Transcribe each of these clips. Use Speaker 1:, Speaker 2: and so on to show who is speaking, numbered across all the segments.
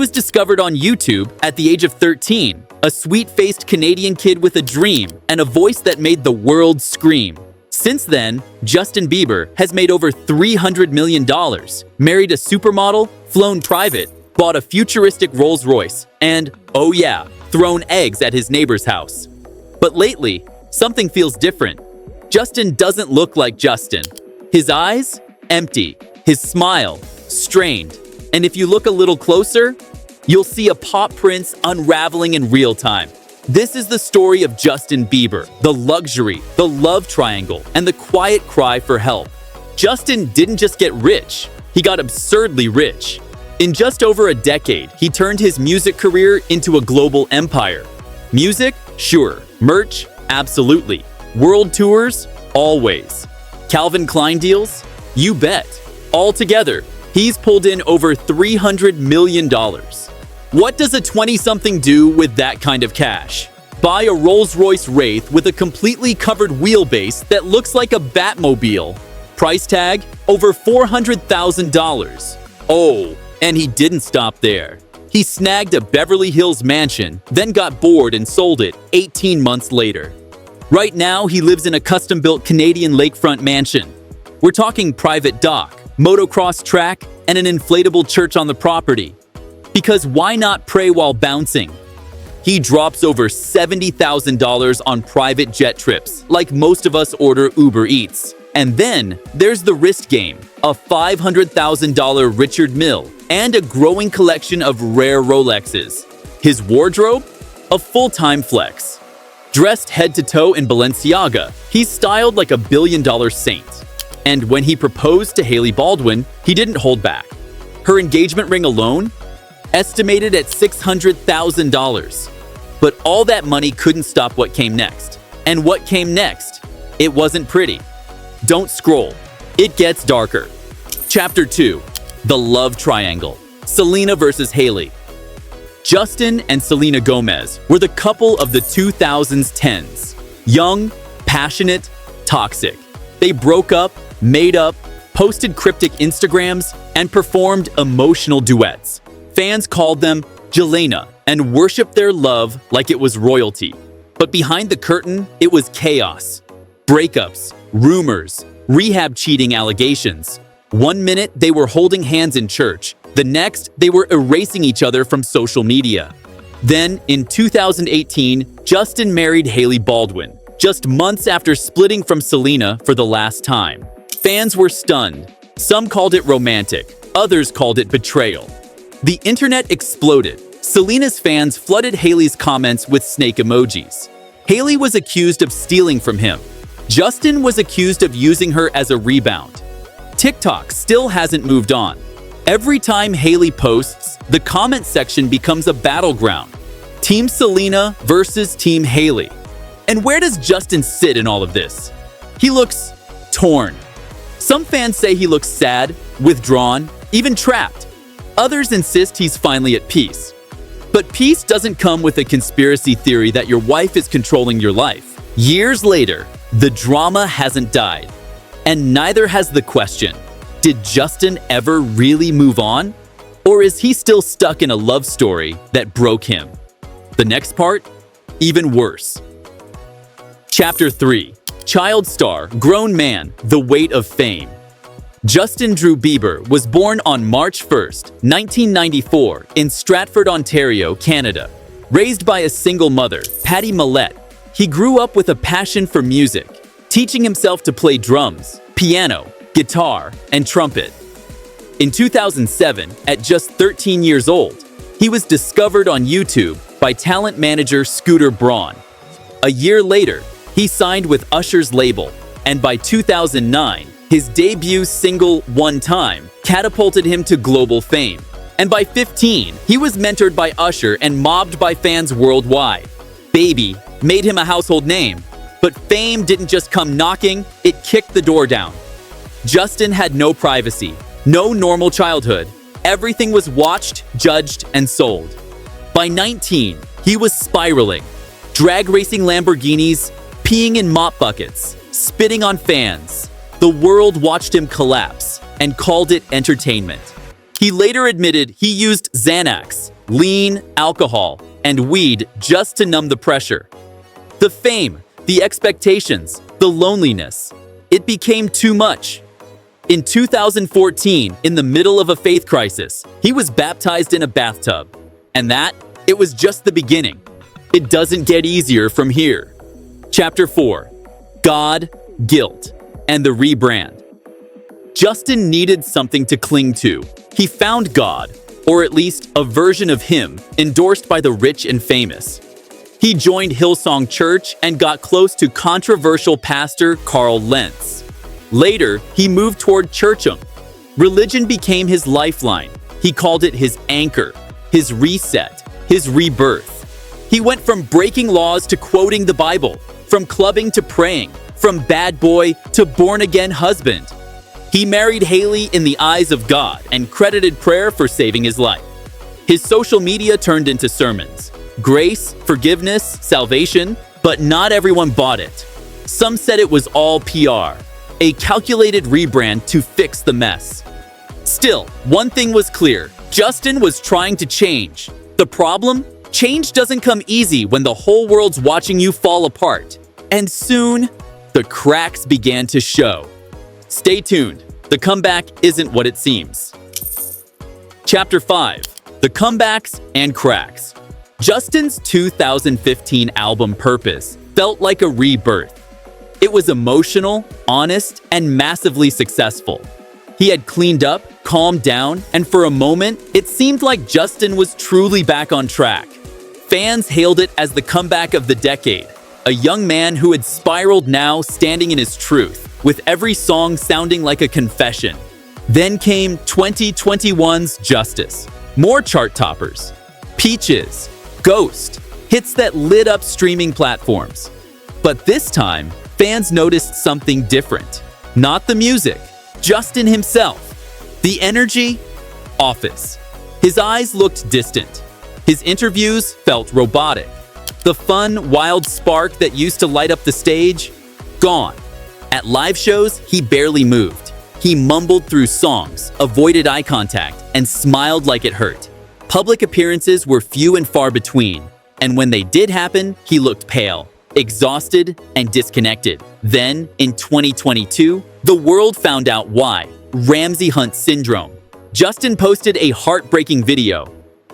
Speaker 1: was discovered on YouTube at the age of 13, a sweet-faced Canadian kid with a dream and a voice that made the world scream. Since then, Justin Bieber has made over $300 million, married a supermodel, flown private, bought a futuristic Rolls-Royce, and, oh yeah, thrown eggs at his neighbor's house. But lately, something feels different. Justin doesn't look like Justin. His eyes? Empty. His smile? Strained. And if you look a little closer, you'll see a pop prince unraveling in real time. This is the story of Justin Bieber, the luxury, the love triangle, and the quiet cry for help. Justin didn't just get rich, he got absurdly rich. In just over a decade, he turned his music career into a global empire. Music? Sure. Merch? Absolutely. World tours? Always. Calvin Klein deals? You bet. Altogether, he's pulled in over $300 million. What does a 20-something do with that kind of cash? Buy a Rolls-Royce Wraith with a completely covered wheelbase that looks like a Batmobile. Price tag? Over $400,000. Oh, and he didn't stop there. He snagged a Beverly Hills mansion, then got bored and sold it 18 months later. Right now, he lives in a custom-built Canadian lakefront mansion. We're talking private dock, motocross track, and an inflatable church on the property. Because why not pray while bouncing? He drops over $70,000 on private jet trips, like most of us order Uber Eats. And then there's the wrist game, a $500,000 Richard Mille, and a growing collection of rare Rolexes. His wardrobe? A full-time flex. Dressed head to toe in Balenciaga, he's styled like a billion-dollar saint. And when he proposed to Hailey Baldwin, he didn't hold back. Her engagement ring alone? Estimated at $600,000. But all that money couldn't stop what came next. And what came next? It wasn't pretty. Don't scroll. It gets darker. Chapter 2. The Love Triangle. Selena versus Hailey. Justin and Selena Gomez were the couple of the 2010s. Young, passionate, toxic. They broke up, made up, posted cryptic Instagrams, and performed emotional duets. Fans called them Jelena and worshipped their love like it was royalty. But behind the curtain, it was chaos. Breakups, rumors, rehab cheating allegations. One minute, they were holding hands in church. The next, they were erasing each other from social media. Then, in 2018, Justin married Hailey Baldwin, just months after splitting from Selena for the last time. Fans were stunned. Some called it romantic, others called it betrayal. The internet exploded. Selena's fans flooded Hailey's comments with snake emojis. Hailey was accused of stealing from him. Justin was accused of using her as a rebound. TikTok still hasn't moved on. Every time Hailey posts, the comment section becomes a battleground. Team Selena versus Team Hailey. And where does Justin sit in all of this? He looks torn. Some fans say he looks sad, withdrawn, even trapped. Others insist he's finally at peace. But peace doesn't come with a conspiracy theory that your wife is controlling your life. Years later, the drama hasn't died. And neither has the question, did Justin ever really move on? Or is he still stuck in a love story that broke him? The next part? Even worse. Chapter 3. Child star, grown man, the weight of fame. Justin Drew Bieber was born on March 1st, 1994, in Stratford, Ontario, Canada. Raised by a single mother, Patty Millett, he grew up with a passion for music, teaching himself to play drums, piano, guitar, and trumpet. In 2007, at just 13 years old, he was discovered on YouTube by talent manager Scooter Braun. A year later, he signed with Usher's label, and by 2009, his debut single, One Time, catapulted him to global fame. And by 15, he was mentored by Usher and mobbed by fans worldwide. Baby made him a household name. But fame didn't just come knocking, it kicked the door down. Justin had no privacy, no normal childhood. Everything was watched, judged, and sold. By 19, he was spiraling, drag racing Lamborghinis, peeing in mop buckets, spitting on fans. The world watched him collapse and called it entertainment. He later admitted he used Xanax, lean, alcohol, and weed just to numb the pressure. The fame, the expectations, the loneliness. It became too much. In 2014, in the middle of a faith crisis, he was baptized in a bathtub. And it was just the beginning. It doesn't get easier from here. Chapter 4. God, Guilt, and the Rebrand. Justin needed something to cling to. He found God, or at least a version of him, endorsed by the rich and famous. He joined Hillsong Church and got close to controversial pastor Carl Lentz. Later, he moved toward Churcham. Religion became his lifeline. He called it his anchor, his reset, his rebirth. He went from breaking laws to quoting the Bible, from clubbing to praying, from bad boy to born-again husband. He married Hailey in the eyes of God and credited prayer for saving his life. His social media turned into sermons. Grace, forgiveness, salvation, but not everyone bought it. Some said it was all PR, a calculated rebrand to fix the mess. Still, one thing was clear. Justin was trying to change. The problem? Change doesn't come easy when the whole world's watching you fall apart. And soon, the cracks began to show. Stay tuned. The comeback isn't what it seems. Chapter 5. The Comebacks and Cracks. Justin's 2015 album Purpose felt like a rebirth. It was emotional, honest, and massively successful. He had cleaned up, calmed down, and for a moment, it seemed like Justin was truly back on track. Fans hailed it as the comeback of the decade. A young man who had spiraled now standing in his truth, with every song sounding like a confession. Then came 2021's Justice. More chart toppers. Peaches. Ghost. Hits that lit up streaming platforms. But this time, fans noticed something different. Not the music, Justin himself. The energy, Office. His eyes looked distant. His interviews felt robotic. The fun, wild spark that used to light up the stage, gone. At live shows, he barely moved. He mumbled through songs, avoided eye contact, and smiled like it hurt. Public appearances were few and far between, and when they did happen, he looked pale, exhausted, and disconnected. Then, in 2022, the world found out why. Ramsay Hunt Syndrome. Justin posted a heartbreaking video.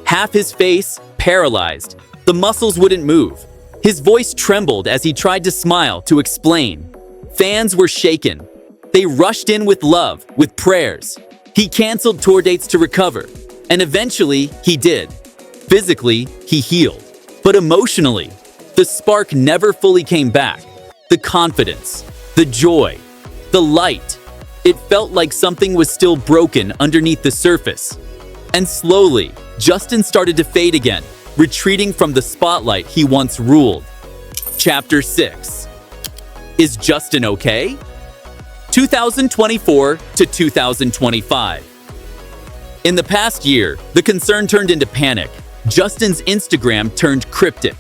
Speaker 1: Half his face, paralyzed. The muscles wouldn't move. His voice trembled as he tried to smile to explain. Fans were shaken. They rushed in with love, with prayers. He canceled tour dates to recover. And eventually, he did. Physically, he healed. But emotionally, the spark never fully came back. The confidence, the joy, the light. It felt like something was still broken underneath the surface. And slowly, Justin started to fade again, retreating from the spotlight he once ruled. Chapter 6. Is Justin okay? 2024 to 2025. In the past year, the concern turned into panic. Justin's Instagram turned cryptic.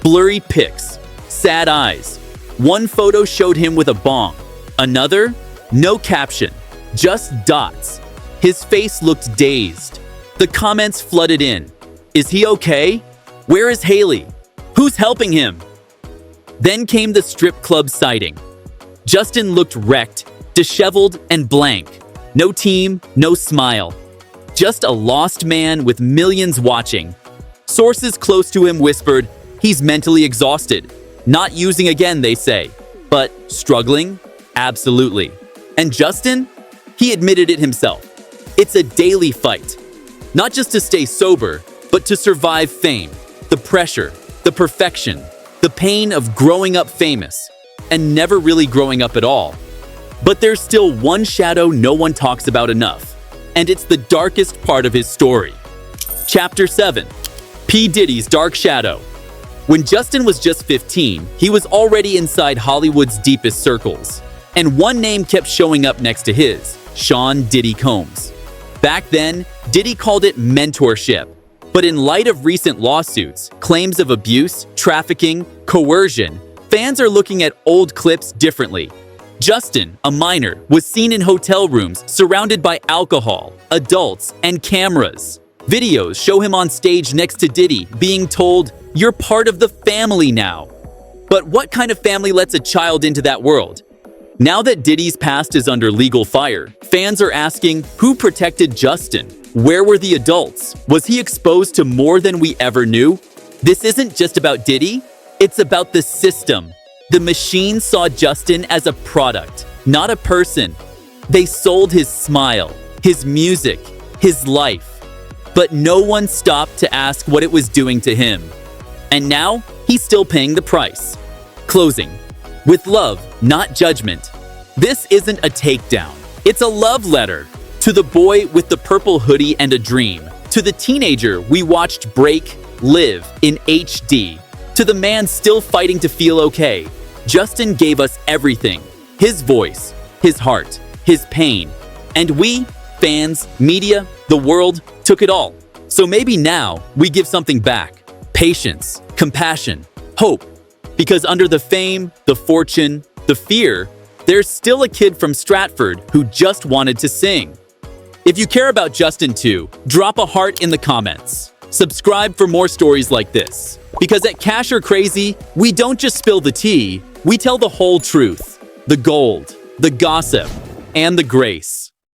Speaker 1: Blurry pics, sad eyes. One photo showed him with a bong. Another, no caption, just dots. His face looked dazed. The comments flooded in. Is he okay? Where is Hailey? Who's helping him? Then came the strip club sighting. Justin looked wrecked, disheveled, and blank. No team, no smile. Just a lost man with millions watching. Sources close to him whispered, he's mentally exhausted. Not using again, they say. But struggling? Absolutely. And Justin? He admitted it himself. It's a daily fight. Not just to stay sober, but to survive fame, the pressure, the perfection, the pain of growing up famous, and never really growing up at all. But there's still one shadow no one talks about enough, and it's the darkest part of his story. Chapter 7. P. Diddy's Dark Shadow. When Justin was just 15, he was already inside Hollywood's deepest circles, and one name kept showing up next to his, Sean Diddy Combs. Back then, Diddy called it mentorship. But in light of recent lawsuits, claims of abuse, trafficking, coercion, fans are looking at old clips differently. Justin, a minor, was seen in hotel rooms surrounded by alcohol, adults, and cameras. Videos show him on stage next to Diddy, being told, "You're part of the family now." But what kind of family lets a child into that world? Now that Diddy's past is under legal fire, fans are asking, who protected Justin? Where were the adults? Was he exposed to more than we ever knew? This isn't just about Diddy, it's about the system. The machine saw Justin as a product, not a person. They sold his smile, his music, his life. But no one stopped to ask what it was doing to him. And now, he's still paying the price. Closing. With love, not judgment. This isn't a takedown. It's a love letter. To the boy with the purple hoodie and a dream. To the teenager we watched break, live in HD. To the man still fighting to feel okay. Justin gave us everything. His voice, his heart, his pain. And we, fans, media, the world, took it all. So maybe now we give something back. Patience, compassion, hope. Because under the fame, the fortune, the fear, there's still a kid from Stratford who just wanted to sing. If you care about Justin too, drop a heart in the comments. Subscribe for more stories like this. Because at Cash or Crazy, we don't just spill the tea, we tell the whole truth. The gold, the gossip, and the grace.